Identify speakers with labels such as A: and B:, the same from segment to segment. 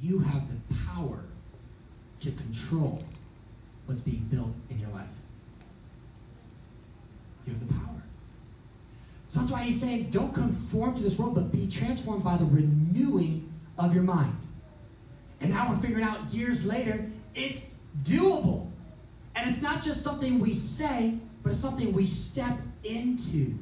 A: you have the power to control what's being built in your life. You have the power. So that's why he's saying, don't conform to this world, but be transformed by the renewing of your mind. And now we're figuring out years later, it's doable. And it's not just something we say, but it's something we step into.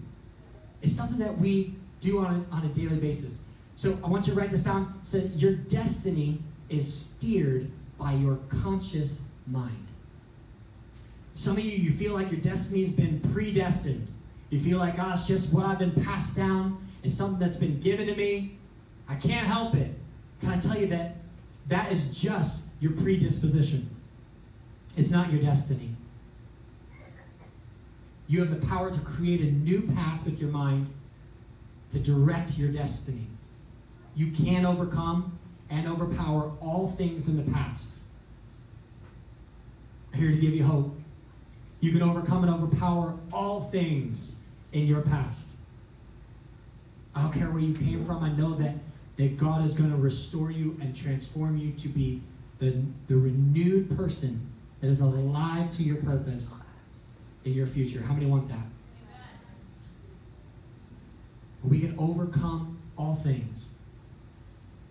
A: It's something that we do on a daily basis. So I want you to write this down. So your destiny is steered by your conscious mind. Some of you feel like your destiny's been predestined. You feel like, oh, it's just what I've been passed down. It's something that's been given to me. I can't help it. Can I tell you that that is just your predisposition? It's not your destiny. You have the power to create a new path with your mind to direct your destiny. You can overcome and overpower all things in the past. I'm here to give you hope. You can overcome and overpower all things in your past. I don't care where you came from. I know that God is going to restore you and transform you to be the renewed person that is alive to your purpose in your future. How many want that? We can overcome all things.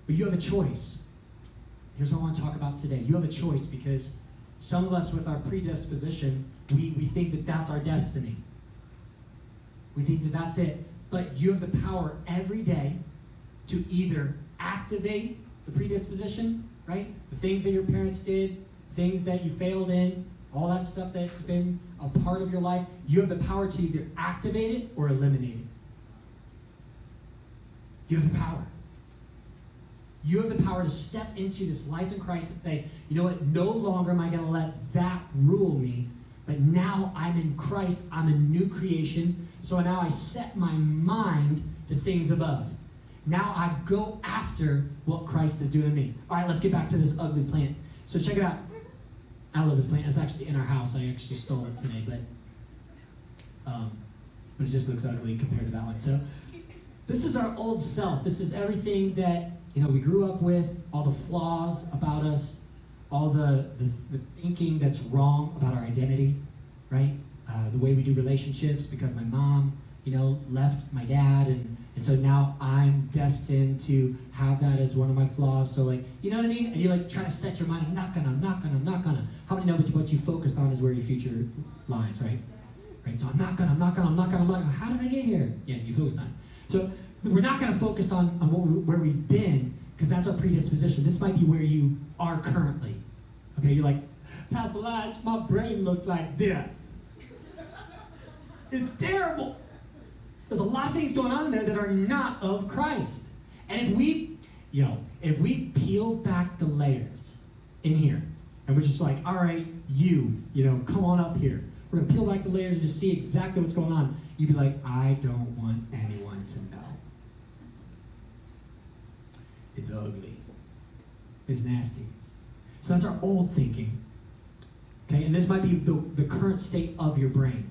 A: But you have a choice. Here's what I want to talk about today. You have a choice, because some of us with our predisposition, we think that that's our destiny. We think that that's it. But you have the power every day to either activate the predisposition, right? The things that your parents did, things that you failed in, all that stuff that's been a part of your life. You have the power to either activate it or eliminate it. You have the power. You have the power to step into this life in Christ and say, you know what, no longer am I going to let that rule me, but now I'm in Christ, I'm a new creation, so now I set my mind to things above. Now I go after what Christ is doing to me. All right, let's get back to this ugly plant. So check it out. I love this plant. It's actually in our house. I actually stole it today, but it just looks ugly compared to that one. So this is our old self. This is everything that we grew up with, all the flaws about us, all the thinking that's wrong about our identity, right? The way we do relationships, because my mom, left my dad, and so now I'm destined to have that as one of my flaws. So you know what I mean? And you're trying to set your mind, I'm not gonna. How many know what you focus on is where your future lies, right? Right? So I'm not gonna. How did I get here? Yeah, you focused on it. So we're not gonna focus on where we've been, because that's our predisposition. This might be where you are currently. Okay, you're like, Pastor Lodge, my brain looks like this. It's terrible. There's a lot of things going on in there that are not of Christ. And if we peel back the layers in here, and we're just like, all right, come on up here. We're going to peel back the layers and just see exactly what's going on. You'd be like, I don't want anyone to know. It's ugly. It's nasty. So that's our old thinking. Okay, and this might be the current state of your brain,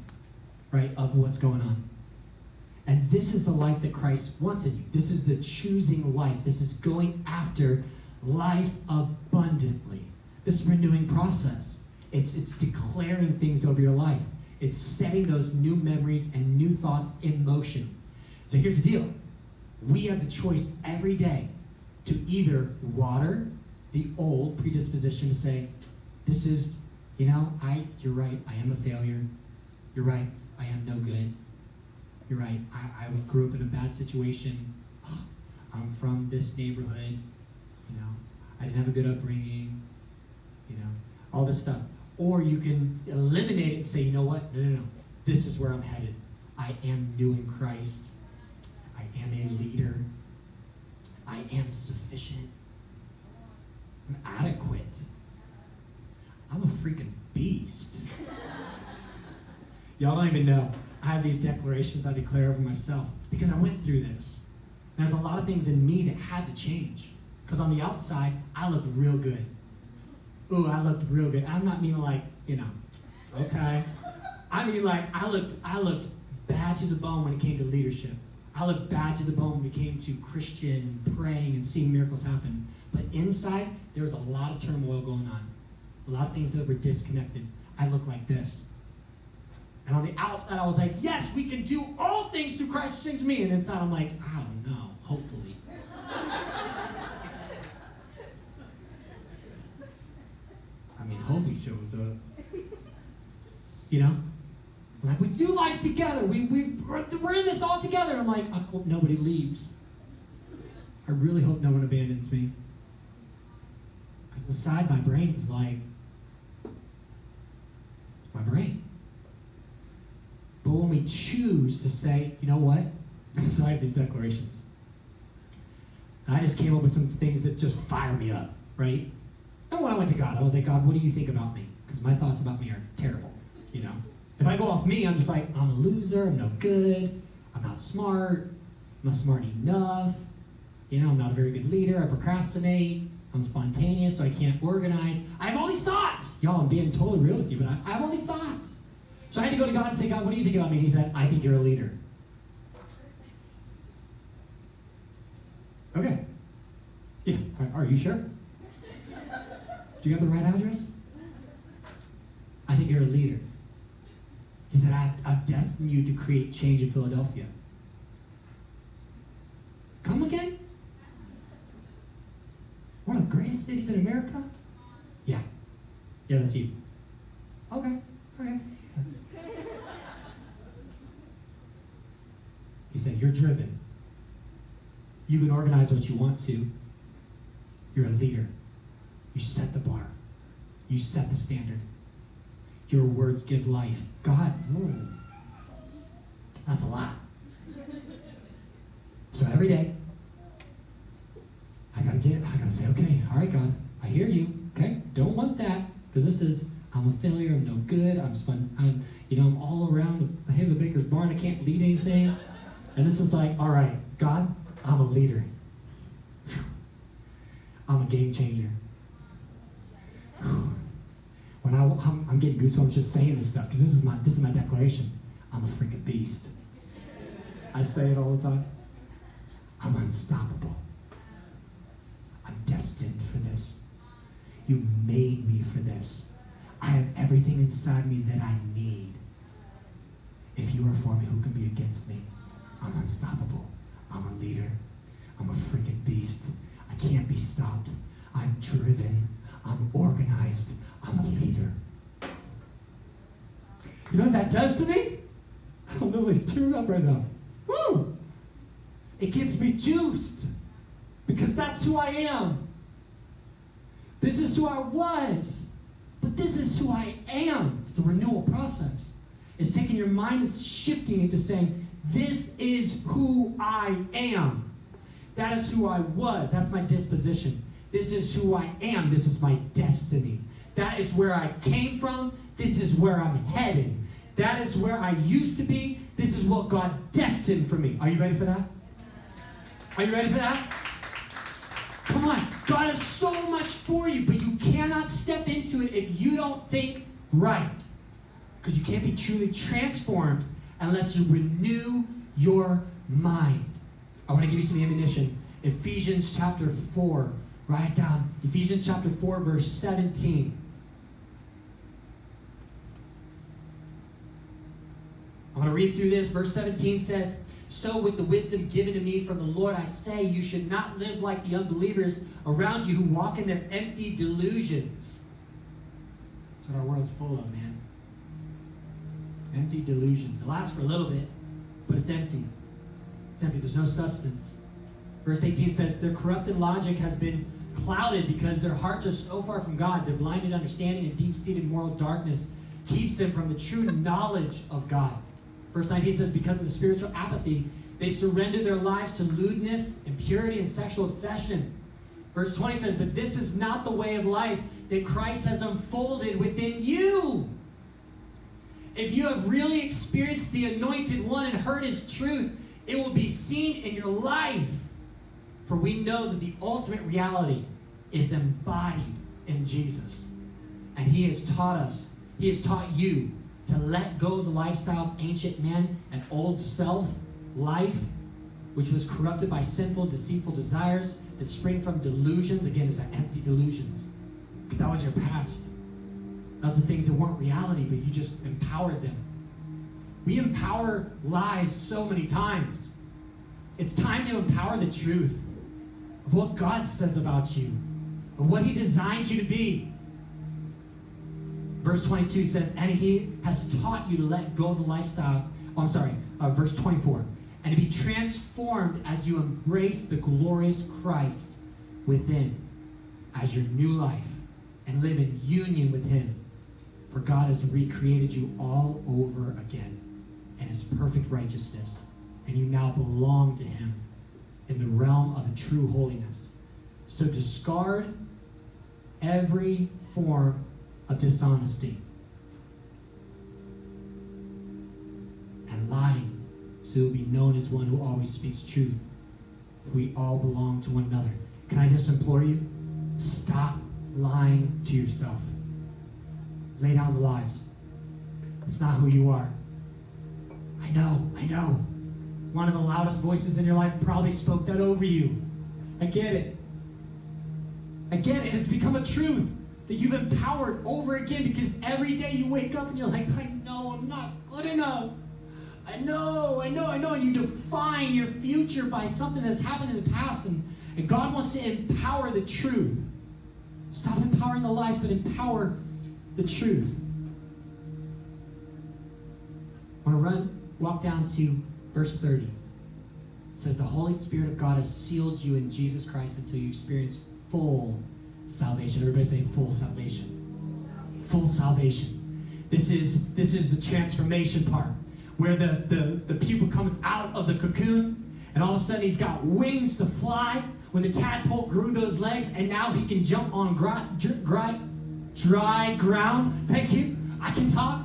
A: right, of what's going on. And this is the life that Christ wants in you. This is the choosing life. This is going after life abundantly. This renewing process. It's declaring things over your life. It's setting those new memories and new thoughts in motion. So here's the deal. We have the choice every day to either water the old predisposition to say, this is, you're right, I am a failure. You're right, I am no good. You're right, I grew up in a bad situation. I'm from this neighborhood. I didn't have a good upbringing. All this stuff. Or you can eliminate it and say, you know what? No. This is where I'm headed. I am new in Christ. I am a leader. I am sufficient. I'm adequate. I'm a freaking beast. Y'all don't even know. I have these declarations I declare over myself because I went through this. There's a lot of things in me that had to change. Because on the outside, I looked real good. Ooh, I looked real good. I'm not meaning okay. I mean I looked bad to the bone when it came to leadership. I looked bad to the bone when we came to Christian and praying and seeing miracles happen. But inside, there was a lot of turmoil going on. A lot of things that were disconnected. I looked like this. And on the outside, I was like, yes, we can do all things through Christ who strengthens me. And inside, I'm like, I don't know, hopefully. I mean, hope he shows up. You know? Like, we do life together. We're in this all together. I'm like, I hope nobody leaves. I really hope no one abandons me. Because inside my brain is like, it's my brain. But when we choose to say, you know what? So I have these declarations. And I just came up with some things that just fire me up, right? And when I went to God, I was like, God, what do you think about me? Because my thoughts about me are terrible, you know? If I go off me, I'm just like, I'm a loser, I'm no good, I'm not smart, I'm not smart enough, you know, I'm not a very good leader, I procrastinate, I'm spontaneous, so I can't organize. I have all these thoughts. Y'all, I'm being totally real with you, but I have all these thoughts. So I had to go to God and say, God, what do you think about me? And he said, I think you're a leader. Okay. Yeah, are you sure? Do you have the right address? I think you're a leader. He said, I've destined you to create change in Philadelphia. Come again? One of the greatest cities in America? Yeah. Yeah, that's you. Okay. He said, you're driven. You can organize what you want to. You're a leader. You set the bar. You set the standard. Your words give life. God, that's a lot. So every day, I gotta say, okay, all right, God, I hear you. Okay, don't want that, because this is, I'm a failure, I'm no good, I'm all around the head of the baker's barn, I can't lead anything. And this is like, all right, God, I'm a leader. I'm a game changer. When I'm getting goosebumps just saying this stuff, because this is my declaration. I'm a freaking beast. I say it all the time. I'm unstoppable. I'm destined for this. You made me for this. I have everything inside me that I need. If you are for me, who can be against me? I'm unstoppable. I'm a leader. I'm a freaking beast. I can't be stopped. I'm driven. I'm organized. I'm a leader. You know what that does to me? I'm literally tearing up right now. Woo! It gets me juiced. Because that's who I am. This is who I was. But this is who I am. It's the renewal process. It's taking your mind and shifting it to saying, this is who I am. That is who I was. That's my disposition. This is who I am. This is my destiny. That is where I came from. This is where I'm headed. That is where I used to be. This is what God destined for me. Are you ready for that? Are you ready for that? Come on. God has so much for you, but you cannot step into it if you don't think right. Because you can't be truly transformed unless you renew your mind. I want to give you some ammunition. Ephesians chapter 4. Write it down. Ephesians chapter 4, verse 17. I'm going to read through this. Verse 17 says, so with the wisdom given to me from the Lord, I say, you should not live like the unbelievers around you who walk in their empty delusions. That's what our world's full of, man. Empty delusions. It lasts for a little bit, but it's empty. It's empty. There's no substance. Verse 18 says, their corrupted logic has been clouded because their hearts are so far from God. Their blinded understanding and deep-seated moral darkness keeps them from the true knowledge of God. Verse 19 says, because of the spiritual apathy, they surrendered their lives to lewdness, impurity, and sexual obsession. Verse 20 says, but this is not the way of life that Christ has unfolded within you. If you have really experienced the Anointed One and heard His truth, it will be seen in your life. For we know that the ultimate reality is embodied in Jesus. And He has taught us, He has taught you to let go of the lifestyle of ancient men and old self life which was corrupted by sinful, deceitful desires that spring from delusions. Again, it's empty delusions. Because that was your past. That was the things that weren't reality, but you just empowered them. We empower lies so many times. It's time to empower the truth of what God says about you, of what he designed you to be. Verse 22 says, and he has taught you to let go of the lifestyle. Verse 24. And to be transformed as you embrace the glorious Christ within as your new life and live in union with him. For God has recreated you all over again in his perfect righteousness. And you now belong to him in the realm of a true holiness. So discard every form of dishonesty and lying, so you'll be known as one who always speaks truth. We all belong to one another. Can I just implore you? Stop lying to yourself. Lay down the lies. It's not who you are. I know. One of the loudest voices in your life probably spoke that over you. I get it. It's become a truth that you've empowered over again, because every day you wake up and you're like, I know I'm not good enough. I know. And you define your future by something that's happened in the past. And God wants to empower the truth. Stop empowering the lies, but empower the truth. I want to walk down to verse 30. It says, the Holy Spirit of God has sealed you in Jesus Christ until you experience full salvation. Everybody say full salvation. Full salvation. This is the transformation part, where the pupa comes out of the cocoon, and all of a sudden he's got wings to fly. When the tadpole grew those legs, and now he can jump on dry ground. Thank you. I can talk.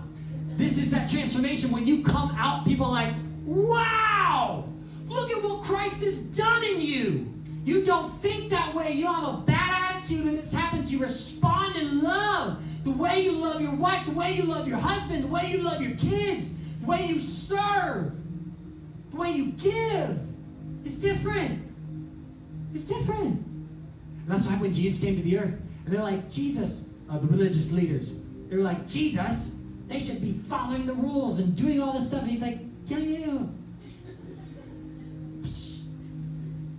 A: This is that transformation. When you come out, people are like, wow, look at what Christ has done in you. You don't think that way. You don't have a bad attitude when this happens. You respond in love. The way you love your wife, the way you love your husband, the way you love your kids, the way you serve, the way you give. It's different. It's different. And that's why when Jesus came to the earth, and they're like, Jesus, the religious leaders, they were like, Jesus, they should be following the rules and doing all this stuff. And he's like, yeah.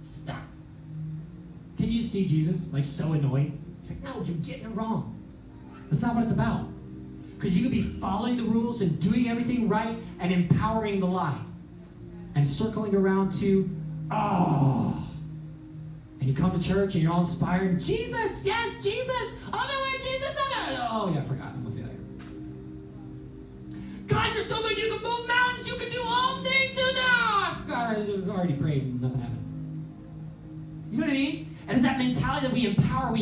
A: Stop. Can you just see Jesus, like, so annoyed? He's like, no, you're getting it wrong. That's not what it's about. Because you could be following the rules and doing everything right and empowering the lie. And circling around to, and you come to church and you're all inspired. Jesus, yes, Jesus. Oh, no, where Jesus? Oh, yeah, I forgot. I'm a failure. God, you're so good. You can move mountains. You can do all things. I already prayed and nothing happened. You know what I mean? And it's that mentality that we empower.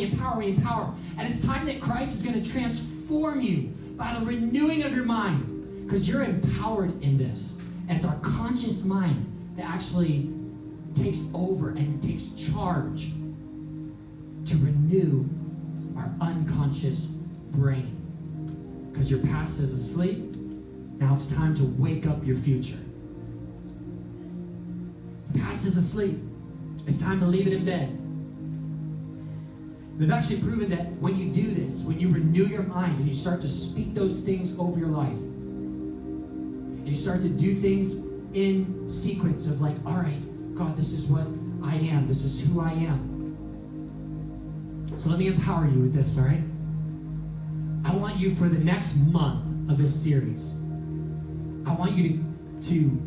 A: And it's time that Christ is going to transform you by the renewing of your mind. Because you're empowered in this. And it's our conscious mind that actually takes over and takes charge to renew our unconscious brain. Because your past is asleep. Now it's time to wake up your future. The past is asleep. It's time to leave it in bed. They've actually proven that when you do this, when you renew your mind and you start to speak those things over your life, and you start to do things in sequence of like, all right, God, this is what I am. This is who I am. So let me empower you with this, all right? I want you for the next month of this series, I want you to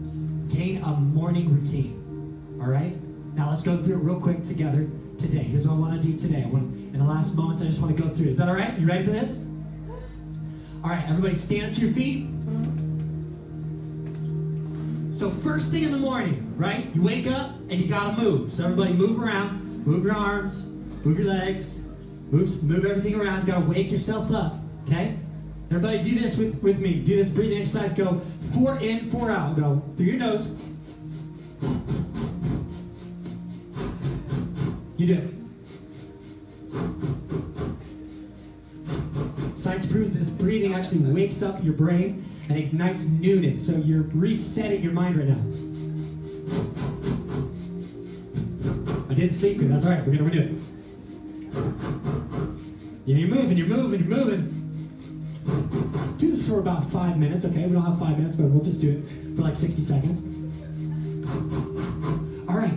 A: gain a morning routine, all right? Now let's go through it real quick together today. Here's what I want to do today. In the last moments, I just want to go through. Is that all right? You ready for this? All right, everybody stand up to your feet. So first thing in the morning, right? You wake up and you gotta move. So everybody move around, move your arms, move your legs, move everything around. You gotta wake yourself up, okay? Everybody do this with me. Do this breathing exercise. Go 4 in, 4 out. Go through your nose. You do it. Science proves this breathing actually wakes up your brain and ignites newness. So you're resetting your mind right now. I didn't sleep good. That's all right. We're going to redo it. Yeah, you're moving, you're moving, you're moving. Do this for about 5 minutes, okay? We don't have 5 minutes, but we'll just do it for like 60 seconds. All right.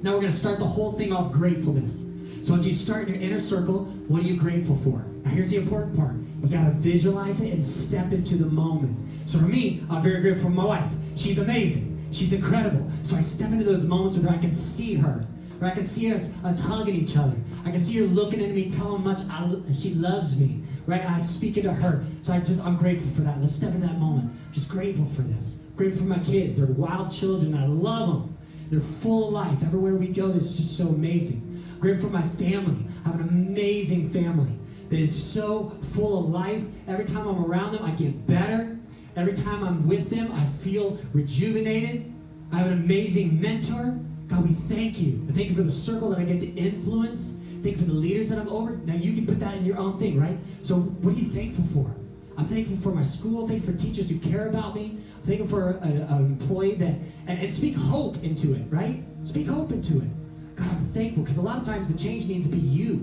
A: Now we're going to start the whole thing off gratefulness. So once you start in your inner circle, what are you grateful for? Now here's the important part. You got to visualize it and step into the moment. So for me, I'm very grateful for my wife. She's amazing. She's incredible. So I step into those moments where I can see her. Where I can see us hugging each other. I can see her looking at me, telling how much she loves me. Right? And I speak into her. So I'm grateful for that. Let's step in that moment. I'm just grateful for this. Grateful for my kids. They're wild children. I love them. They're full of life. Everywhere we go, it's just so amazing. Grateful for my family. I have an amazing family that is so full of life. Every time I'm around them, I get better. Every time I'm with them, I feel rejuvenated. I have an amazing mentor. God, we thank you. I thank you for the circle that I get to influence. Thank you for the leaders that I'm over. Now, you can put that in your own thing, right? So what are you thankful for? I'm thankful for my school. Thankful for teachers who care about me. I'm thankful for an employee that, and speak hope into it, right? Speak hope into it. God, I'm thankful, because a lot of times the change needs to be you.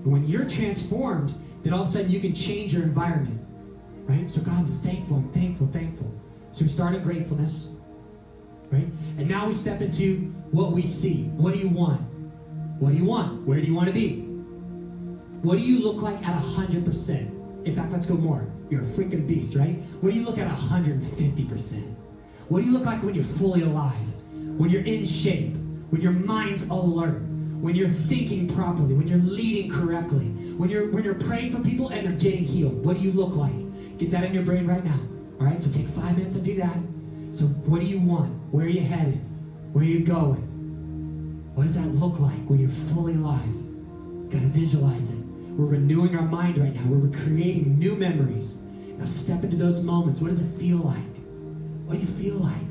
A: And when you're transformed, then all of a sudden you can change your environment, right? So God, I'm thankful, I'm thankful, thankful. So we start at gratefulness, right? And now we step into what we see. What do you want? What do you want? Where do you want to be? What do you look like at 100%? In fact, let's go more. You're a freaking beast, right? What do you look at 150%? What do you look like when you're fully alive? When you're in shape? When your mind's alert, when you're thinking properly, when you're leading correctly, when you're praying for people and they're getting healed, what do you look like? Get that in your brain right now. All right, so take 5 minutes and do that. So what do you want? Where are you headed? Where are you going? What does that look like when you're fully alive? Gotta visualize it. We're renewing our mind right now. We're creating new memories. Now step into those moments. What does it feel like? What do you feel like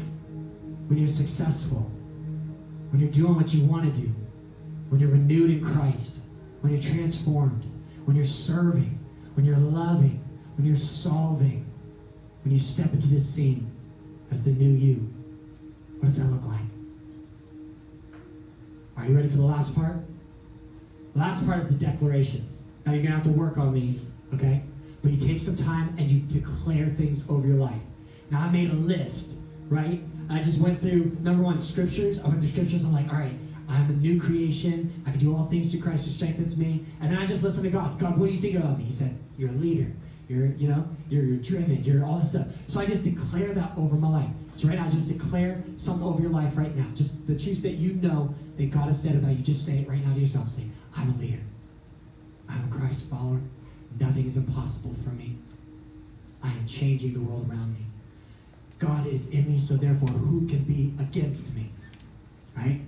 A: when you're successful? When you're doing what you want to do, when you're renewed in Christ, when you're transformed, when you're serving, when you're loving, when you're solving, when you step into this scene as the new you, what does that look like? Are you ready for the last part? The last part is the declarations. Now you're going to have to work on these, okay? But you take some time and you declare things over your life. Now I made a list, right? I just went through, number one, scriptures. I went through scriptures. I'm like, all right, I'm a new creation. I can do all things through Christ who strengthens me. And then I just listened to God. God, what do you think about me? He said, you're a leader. You're driven. You're all this stuff. So I just declare that over my life. So right now, just declare something over your life right now. Just the truth that you know that God has said about you. Just say it right now to yourself. Say, I'm a leader. I'm a Christ follower. Nothing is impossible for me. I am changing the world around me. God is in me, so therefore, who can be against me? Right?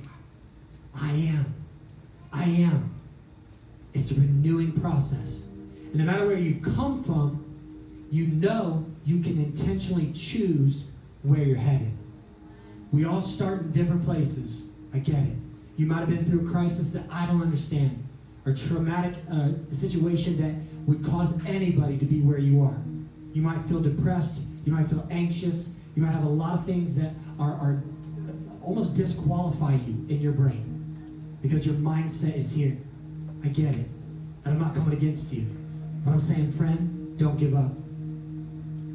A: I am. I am. It's a renewing process. And no matter where you've come from, you know you can intentionally choose where you're headed. We all start in different places. I get it. You might have been through a crisis that I don't understand, or a traumatic situation that would cause anybody to be where you are. You might feel depressed. You might feel anxious. You might have a lot of things that are almost disqualify you in your brain because your mindset is here. I get it. And I'm not coming against you. But I'm saying, friend, don't give up.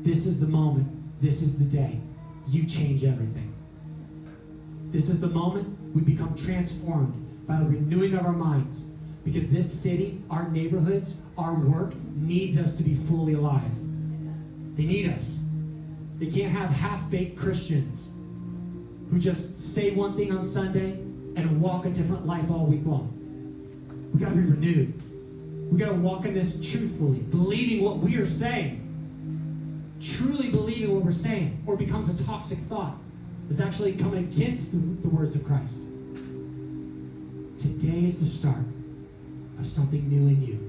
A: This is the moment. This is the day. You change everything. This is the moment we become transformed by the renewing of our minds. Because this city, our neighborhoods, our work needs us to be fully alive. They need us. They can't have half-baked Christians who just say one thing on Sunday and walk a different life all week long. We got to be renewed. We got to walk in this truthfully, believing what we are saying, truly believing what we're saying, or it becomes a toxic thought that's actually coming against the words of Christ. Today is the start of something new in you.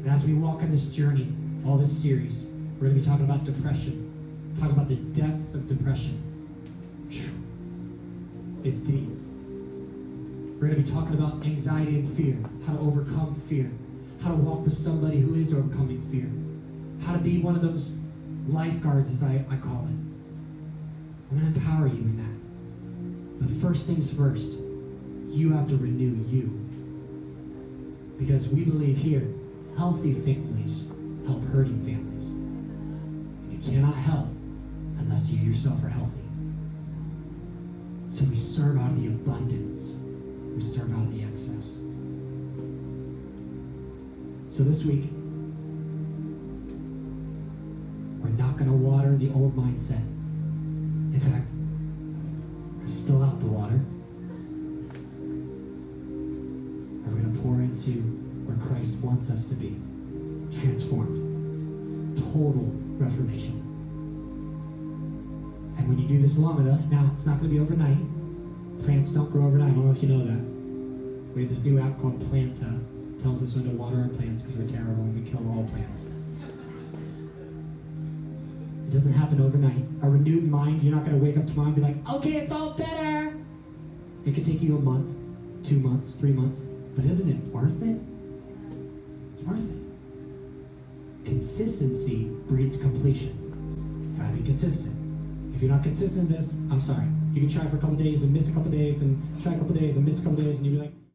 A: And as we walk on this journey, all this series, we're going to be talking about depression. Talk about the depths of depression. Whew. It's deep. We're going to be talking about anxiety and fear, how to overcome fear, how to walk with somebody who is overcoming fear, how to be one of those lifeguards, as I call it. I'm going to empower you in that. But first things first, You have to renew you. Because we believe here, healthy families help hurting families. And you cannot help unless you yourself are healthy. So we serve out of the abundance. We serve out of the excess. So this week, we're not going to water the old mindset. In fact, we're going to spill out the water. And we're going to pour into where Christ wants us to be. Transformed. Total reformation. And when you do this long enough, now it's not going to be overnight. Plants don't grow overnight. I don't know if you know that. We have this new app called Planta. Tells us when to water our plants because we're terrible and we kill all plants. It doesn't happen overnight. A renewed mind, you're not going to wake up tomorrow and be like, okay, it's all better. It could take you a month, 2 months, 3 months. But isn't it worth it? It's worth it. Consistency breeds completion. You gotta be consistent. If you're not consistent in this, I'm sorry. You can try for a couple days and miss a couple days and try a couple days and miss a couple days and you'll be like,